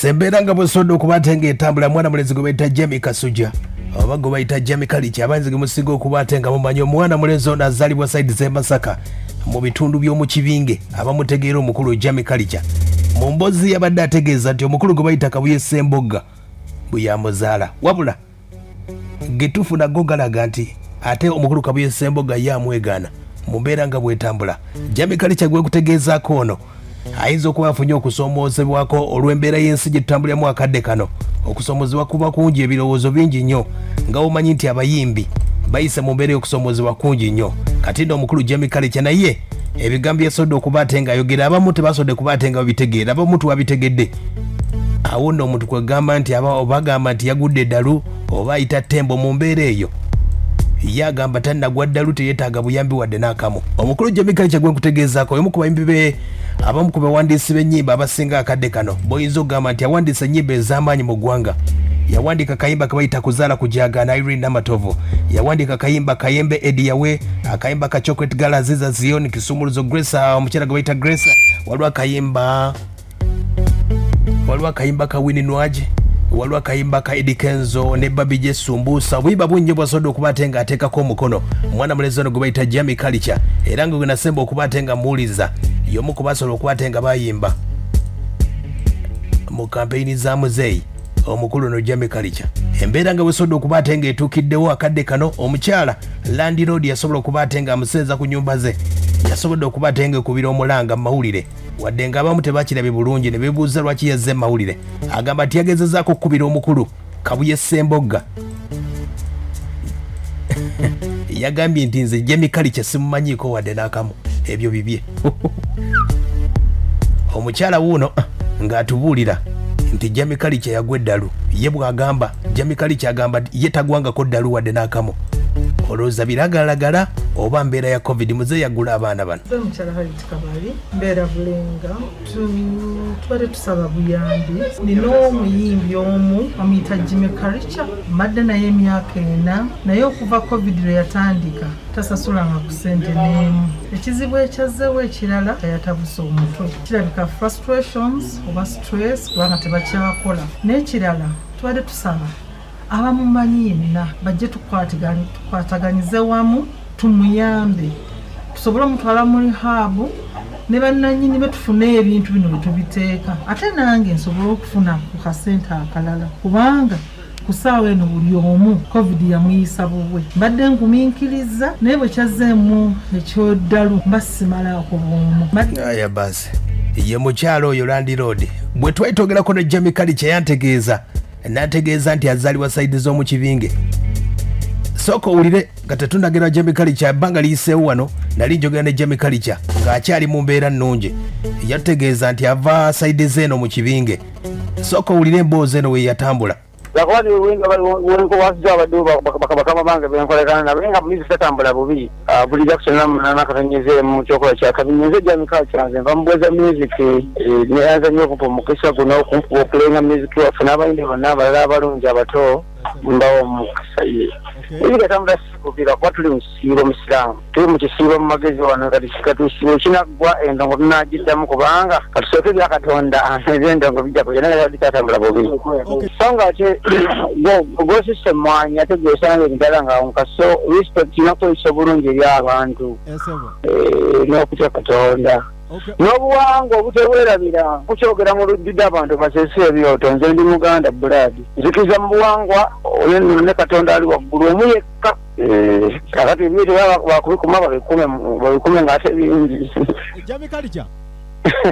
Sembera nga busodo okubatenga etambula mwana mulezi gwe bayita Jamie Kasuja oba gwe bayita Jamie Kalicha abanzi ge musigo okubatenga mumanyi omwana mulezi ono azalibwa side ze Masaka mu bitundu by'omu Kibinge abamutegeera omukulu Jamie Kalicha mu mbozi yabadde ategeeza nti omukulu gwe bayita Kabuye Sembogga bwe yamuzaala wabula getufu nago galaga nti ate omukulu Kabuye Sembogga yamwegaana mu mbeera nga bwetambula. Jamie Kalicha gwe kutegeezaako ono ayinza okuba afunye okusomoozebwako olw'embeera y'ensi gye tutambuliramu akadde kano. Okusomoozebwa kuba kungi, ebirowoozo bingi nnyo nga omanyi nti abayimbi bayise mu mbeera y'okusomoozebwa kungi nnyo. Kati nno omukulu Jamie Kalicha naye ebigambo yasobodde okuba ate nga ayogera, abamu tebasobodde kuba ate nga babitegeera, abamu twabitegedde. Awo nno omuntu kwegamba nti obagamba nti yagudde eddalu oba ayita ttembo mu mbeera eyo yagamba tannagwa ddalu teyeetaaga buyambi wadde n'akamu. Omukulu Jamie Kalicha gwe nkutegeezaako omu ku bayimbi be abamu ku bawandiisi b'ennyimba abasinga akadde kano boyinza okugamba nti yawandiisa ennyimba ez'amaanyi mu ggwanga. Yawandiika kayimba kabayita kuzaala kujagana Irene Namatovu, yawandiika kayimba Kayembe Eddie Yawe, akayimba ka Chocolate Girl Aziza Zion Kisumuluzo Grace omukyala gwe bayita Grace, waliwo akayimba ka Winnie Nwaje, waliwo akayimba ka Eddie Kenzo ne Babi J Sumbusa. Buyimba bungi bwasobodde okuba ate nga ateekako omukono mwana mulezi ono gwe bayita Jamie Kalicha, era nga gwe nasemba okuba ate nga muwuliza y'omu ku basobola okuba ate nga bayimba mu kampeyini za muzeeyi omukulu ono Jamie Kalicha. Embeera nga bwesobodde okuba ate nga etuukiddewo akadde kano, omukyala Landlord yasobola okuba ate nga amusenza ku nnyumba ze, yasobodde okuba ate nga ekubira omulanga mu mawulire wadde nga abamu tebakirabye bulungi ne beebuuza lwaki yazze mu mawulire. Agamba nti yagezezaako okukubira omukulu Kabuye Sembogga yagambye nti nze Jamie Kalicha simumanyiiko wadde n'akamu, ebyo bibye. Omukyala wuuno ng'atubuulira nti Jamie Kalicha yagwa eddalu, ye bw'agamba Jamie Kalicha agamba ye tagwangako ddalu wadde n'akamu. Olowooza biragalagala oba mbeera ya COVID muze yagula abaana bano? Omukyala Harriet Kabali mbeera bulenga tubadde tusaba buyambi. Nina omuyimbi omu amuyita Jamie Kalicha madde naye emyaka 4 naye okuva COVID lwe yatandika tasasulanga ku ssente n'emu. Ekizibu ekyazzeewo ekirala yatabuse omutwe, kirabika frustrations oba stress kubanga tebakyakola. N'ekirala tubadde tusaba abamumanyi yenna bajje tukwataganyize wamu tumuyambe tusobole omutwala mu rehab ne bannannyini be tufune ebintu bino bye tubiteeka, ate nange nsobole okufuna ku kasente akalala kubanga ku ssaawa eno buli omu COVID yamuyisa bubwe. Mbadde nkumiikiriza naye bwe kyazzeemu ekyoddalu mba simalaako bwomu. Aya basi ye mukyalo oyo Landlord bwe twali twogerako ne Jamie Kalicha yantegeeza n'ategeeza nti azaalibwa sayidi z'omu Kibinge. Sooka owulire nga tetunagera Jamie Kalicha ebbanga liyiseewo wano nali njogera ne Jamie Kalicha ng'akyali mu mbeera nnungi, yategeeza nti ava sayidi z'eno mu Kibinge. Sooka owulire emboozi eno we yatambula. Zakwadi wenga wasiza abadde bakama bange benkolekana nabo nga bulizi tatambula bubi. Buli Jackson nakatanyeze mu kyokola kyakabinyeze Jamie Kalicha nze nva mubweza music neyanza nnyo okupomokesa guno okulenga music wafuna abayimbi bonna abalala abalungi abato mbawo mukisa ye. Ibi gatambula sikubira kuba tuli mu kisiibo musiraamu, tuli mu kisiibo mu magezi wano kati katusiibo kinaggwa endongo tunagiddamu kubanga katusooke bya Katonda eby'endongo bijja kugenda naye bitatambula bubi. So nga ate go system mwanya tegeesanga ebindala nga nkaso respect nakozesa bulungi eri abantu n'okutya Katonda n'obuwangwa obuteweerabira kukyogera mu lujjudde abantu basese ebyoto. Nze ndi Muganda Buladi nzikiriza mu buwangwa oyo ne Katonda ali waggulu omu yekka. Kakati ebyeto bakubikuma babikume ng'ate bingi. Jamie Kalicha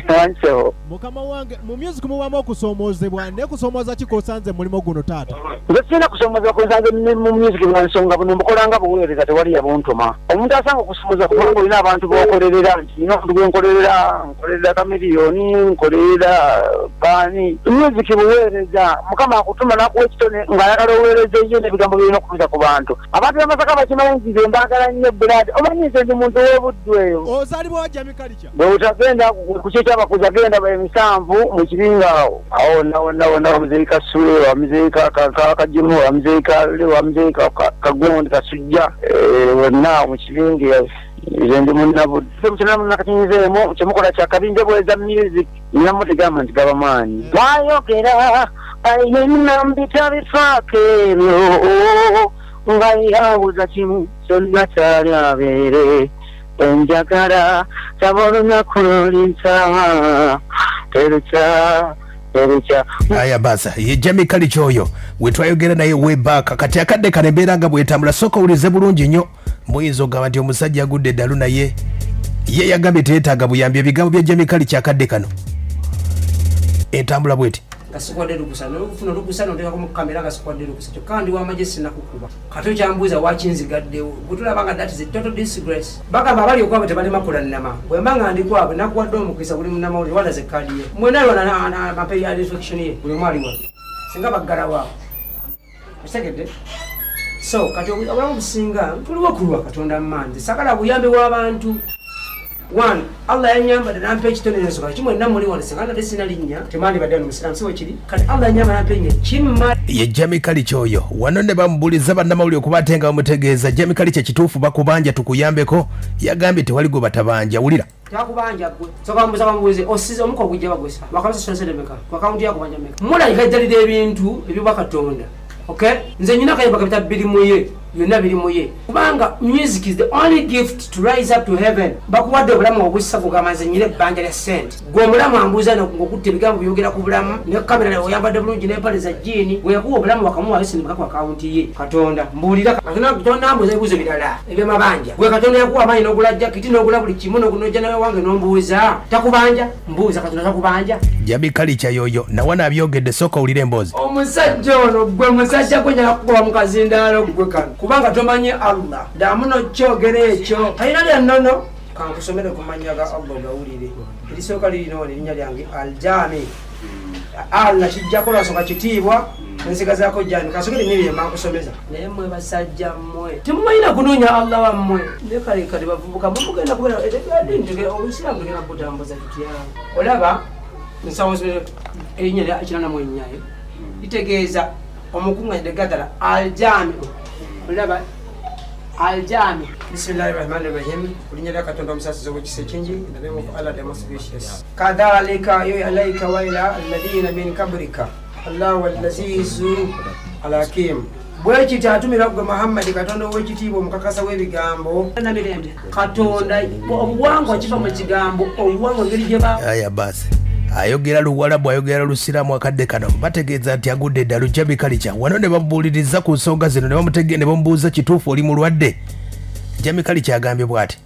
wanseho mukama wange mu music mubamu okusomoozebwa naye kusomooza kikosanze mulimo guno taata? Nze sirina kusomoozebwa kunsanze mu music mwansonga buno mbukolanga buweereza tewali yabuntuma. Omuntu asanga okusomooza kubanga olina abantu b'okolerera nti nina omuntu nkolerera kamiliyoni nkolerera baani. Music buweereza mukama akutuma nakuwa ekitone ng'ayagala oweereza eyo n'ebigambo birina okupita ku bantu. Abantu b'Amasaka bakimanyi nti nze mbaagala nnyo Buladi, omanyi nze ndi muntu w'obuddu eyo. Ozaalibwa wa Jamie Kalicha? Bwe utagenda kukyekya bakuza genda ba 7 mu Kibinga awo na muzeyi Kasule wa muzeyi Kajimu wa muzeyi Kale wa muzeyi Kagondi Kasujja wonna mu Kibinga nze ndi munnabudde mukyala munnakatinyizeemu kyemukola kyakabinja bweza music namutegamba nti gaba maanyi bayogera ayennambita bifaako ebyo nga yabuuza kimu kyonna kyali abeere enjagala taba olunaku lolinta terukya. Aya basa ye Jamie Kalicha oyo wetwayogera naye way back kati akadde kane mbeera nga bwetambula soka ulize bulungi nnyo muyinza ogamba nti omusajja agudde eddalu naye ye yagambye teetaaga buyambi ebigambo bya Jamie Kalicha akadde kano entambula bweti kasikwade lukusa n'okufuna lukusa n'oteekako mu kamera kasikwade lukusa kyokka ndi wamagye sinnakukuba kati okyambuuza wakinzigaddewo gutulabanga that is a total disgrace bagamba abali okwabo tebalema kulannama bwe mba nga ndikwabwe nakuwadde omukisa buli munnamawulire walaze kaadi ye mwena aliwa mapeyi ya reflection ye buli omu aliwa singa baggala waabo okitegedde so kati obulamu businga tuliwo kulwa katonda mmanzi sagala buyambi bw'abantu one Allah yanyambadde nampa ekitone n'ensonga kimwe namuli wano singa nate sinalinnya temandibadde omusiraamu siwe kiri kati Allah yanyamba nampa ennyo kimma ye Jamie Kalicha oyo wano ne bamubuliza bannamawulire okuba ate nga bamutegeeza Jamie Kalicha kituufu bakubanja tukuyambeko yagambye tewali gwe batabanja wulira takubanja gwe soka mbuza bamubuuze osize omuko gujja bagwesa bakamisa sonasede meka kwa kaunti yakubanja meka mulabika ejjalira ebintu ebyo bakatonda okay nze nyina kayimba kabita biri muye yonna biri muye kubanga music is the only gift to rise up to heaven bakuwadde obulamu obussa kugamaze nyine ebbanja lya sente gwe omulamu ambuuza ng'okutta ebigambo byogera ku bulamu ne kamera nawe oyambadde bulungi n'empale za jjiini bwe yakuwa obulamu wakamuwa yosimbika ku akawunti ye katonda mbuulira katonda ambuuza ebibuuzo birala ebyamabanja gwe katonda yakuwa amaanyi n'ogula jakiti n'ogula buli kimu n'ogunojja nawe wange n'ombuuza takubanja mbuuza katonda takubanja Jamie Kalicha yoyo nawana abyogedde soka owulire emboozi omusajja ono gwe musajja gwe nyala kukuba mu kazindaalo gwe kano kubanga tomanyi Allah damuno kyogera ekyo talina lya nnono kankusomere ku mannya ga Allah gawulire erisooka lirina wano erinnya lyange Aljami Allah kijjako lwasooka kitiibwa nsigazaako jani kasooka erinnya lye mankusomeza naye mmwe basajja mmwe temumanyina kunoonya Allah wammwe nekalekale bavubuka mumugenda kubeera obusiraamu tugenda kutambuza tutya olaba nsawo erinnya lya kinanamu ennyayo litegeeza omukuŋŋaanyide gatala Aljami olaba Aljami Bismillahirrahmanirrahim kulinnya lya Katonda omusasizi w'ekisa ekingi in the name of Allah the most gracious kadhalika yu'alaika wa ila alladhina min qablika Allahu al-azizu al-hakim bwekiti atumira gwe Muhammad Katonda ow'ekitiibwa omukakasa w'ebigambo namirembe Katonda obuwangwa kiva mu kigambo obuwangwa engeri gye aya basi ayogera luwalabu ayogera lusiraamu akadde kano bategeeza nti agudde eddalu Jamie Kalicha wano ne bamubuuliriza ku nsonga zino ne bamubuuza kituufu oli mulwadde Jamie Kalicha agambye bw'ati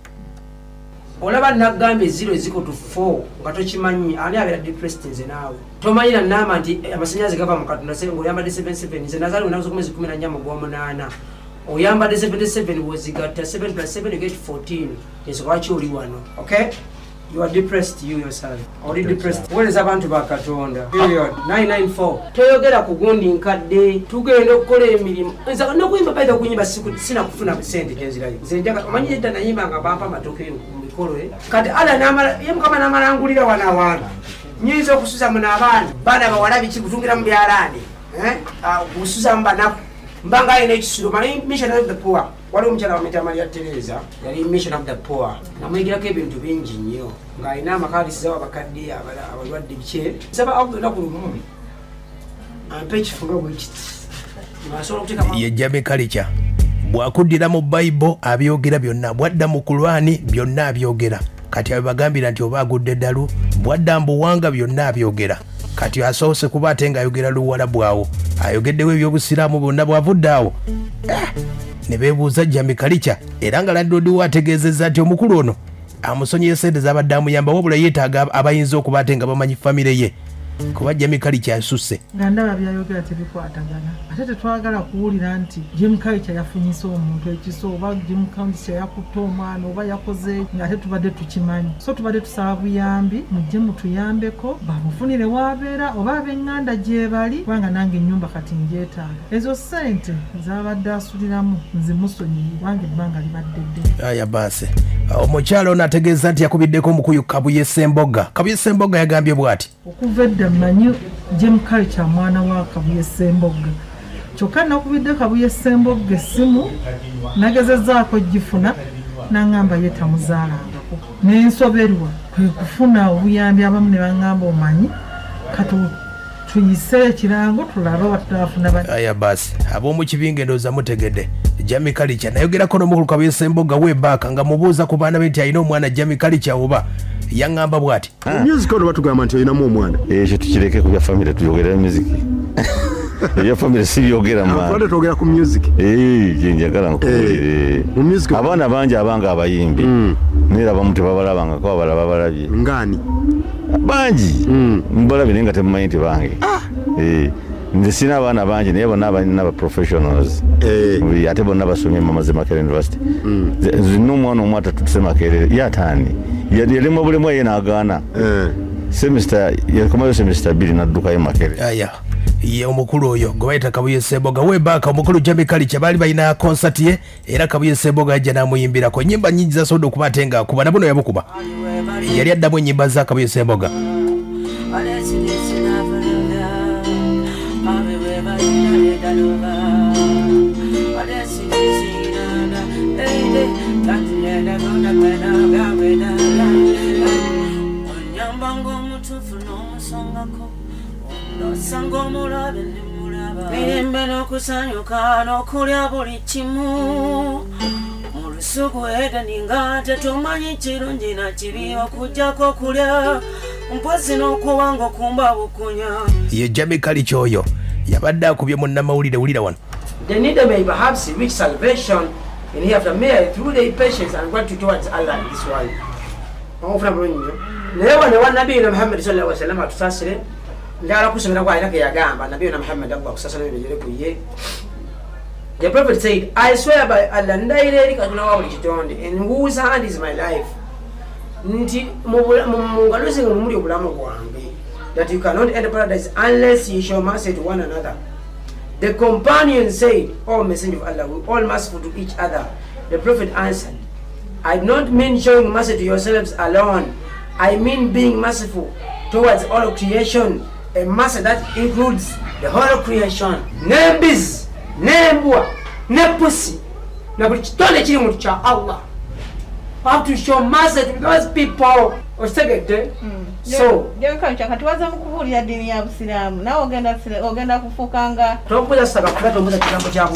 olaba nagambye 0 nga tokimanyi ani abeera depressed nze naawe tomanyira naama nti amasannyalaze gava mu Katonda ng'oyambadde 77 nze nazaali wenaku z'omwezi 14 mu gw'omunaana oyambadde 77 bw'ozigatta 7+7 you get 14 ensonga lwaki oli wano okay. You are depressed, you yourself. Already depressed. What is abantu ba Katonda? Period. 994. Toyogera ku gundi nkadde. Tugenda okukola emirimu. Nza n'okuyimba baita okunyimba sina kufuna sente gyenzirayo. Nze njaga omanyi edda nayimba nga bampa amatoke mu mikolo kati ala n'amala ye mukama n'amalangulira wana awantu. Nyinza okusuza mu n'abaana. Baana bawala biki kutungira mu byalaani. Kusuza mu banaku. Mbanga ayina ekisulo mali mission of the poor. Wali omukyala wa Meta Maria Teresa yali mission of the poor. Namwegirako ebintu bingi nnyo ng'alina amakaalisiza w'abakadde abalwadde bike. Nsaba olunaku lumu ampe ekifunga bwekiti asobola okuteekamu ye Jamie Kalicha bw'akuddira mu Bayibuli abyogera byonna bwadda mu Qur'ani byonna abyogera kati abagambira nti oba agudde eddalu bwadda mbuwanga byonna abyogera kati asoose kuba ate ng'ayogera luwalabu awo ayogeddewo ebyobusiraamu bwonna bw'avudde awo ne beebuuza Jamie Kalicha era nga landlord ategeezezza nti omukulu ono amusonyiye sente z'abadde amuyamba wabula yeetaaga abayinza okuba ate nga bamanyi famire ye kuba Jamie Kalicha asusse nga ndaba byayogera tebikwatagana ate tetwagala kuwulira nti Jamie Kalicha yafunyisa omuntu ekiso oba Jamie Kalicha yakutta omwana oba yakoze ng'ate tubadde tukimanyi so tubadde tusaba buyambi mujje mutuyambeko bamufunire waabeera oba ab'eŋŋanda gye bali kubanga nange ennyumba kati njeetaaga ezo ssente z'abadde asuliramu nzimusonyiye wange ebbanga libadde dde aya baase omukyalo ono ategeeza nti yakubiddeko omukuyu Kabuye Ssemboga Kabuye Ssemboga yagambye bw'ati okuva edda mmanyi Jamie Kalicha mwana wa Kabuye Ssemboga kyokka nakubidde Kabuye Ssemboga essimu nagezezzaako gifuna n'angamba ye tamuzaalangako n'ensoberwa kwe kufuna obuyambi abamu ne bangamba omanyi tuyise ekirango tulabe watafuna aya basi ab'omu kibinge ndowooza mutegedde Jamie Kalicha nayogerako n'omukulu Kabeesa Emboga webaaka nga mubuuza ku baana be nti alina omwana Jamie Kalicha oba yaŋŋamba bw'ati music ono batugamba nti olinamu omwana ekyo tukireke ku bya famire tuyogerera music ebya famire sibyogera mwana twogera ku music njagala nkubuulire abaana bangi abanga abayimbi neera abamu tebabalabangako abalaba balabye ngani bangi mbalabye naye nga temumanyi nti bange nze sina abaana bangi naye bonna abalina ba professionals ate bonna basomye Mamaze Makerere University nzina omwana omu atatutuse Makerere yataani yalema bulemu ye n'agaana semester yakomayo semester 2 n'addukayo Makerere aya ye omukulu oyo gwe bayita Kabeesa Emboga webaaka omukulu Jamie Kalicha baali balina concert ye era Kabeesa Emboga yajja n'amuyimbirako ennyimba nnyingi zasobodde okuba ate nga akuba nabuno yabukuba yali addamu ennyimba za Kabeesa Emboga mirembe n'okusanyuka n'okulya buli kimu mu lusuku edani nga tetumanyi kirungi na kibi okujjako okulya mpozi n'okuwanga okumba bukunya ye Jamie Kalicha oyo yabadde akubye munnamawulire wulira wano The neither may perhaps reach salvation in hereafter through their patience and gratitude towards Allah in this world. Naye wa Nabbi Muhammad sallallahu alaihi wasallam atusasire ndala kusomera kwa ayinake yagamba Nabbi Muhammad agwa kusasira ebyo ku ye. The prophet said, I swear by Allah ndaire katuna wa buli kitonde in whose hand is my life. Nti mungalozi ngumuli obulamu bwange that you cannot enter paradise unless you show mercy to one another. The companion said, O Messenger of Allah, we all merciful to each other. The Prophet answered, I do not mean showing mercy to yourselves alone. I mean being merciful towards all of creation. A mercy that includes the whole of creation. Nebis, nebwa, nepusi, na buli kitonde kiri mu kya Allah. We have to show mercy to those people. Ostegete. So, Kalicha katuwaza mukubulira dini ya Busiramu. Na ogenda kufukanga. Tokuza saka kulata omuza kigambo kya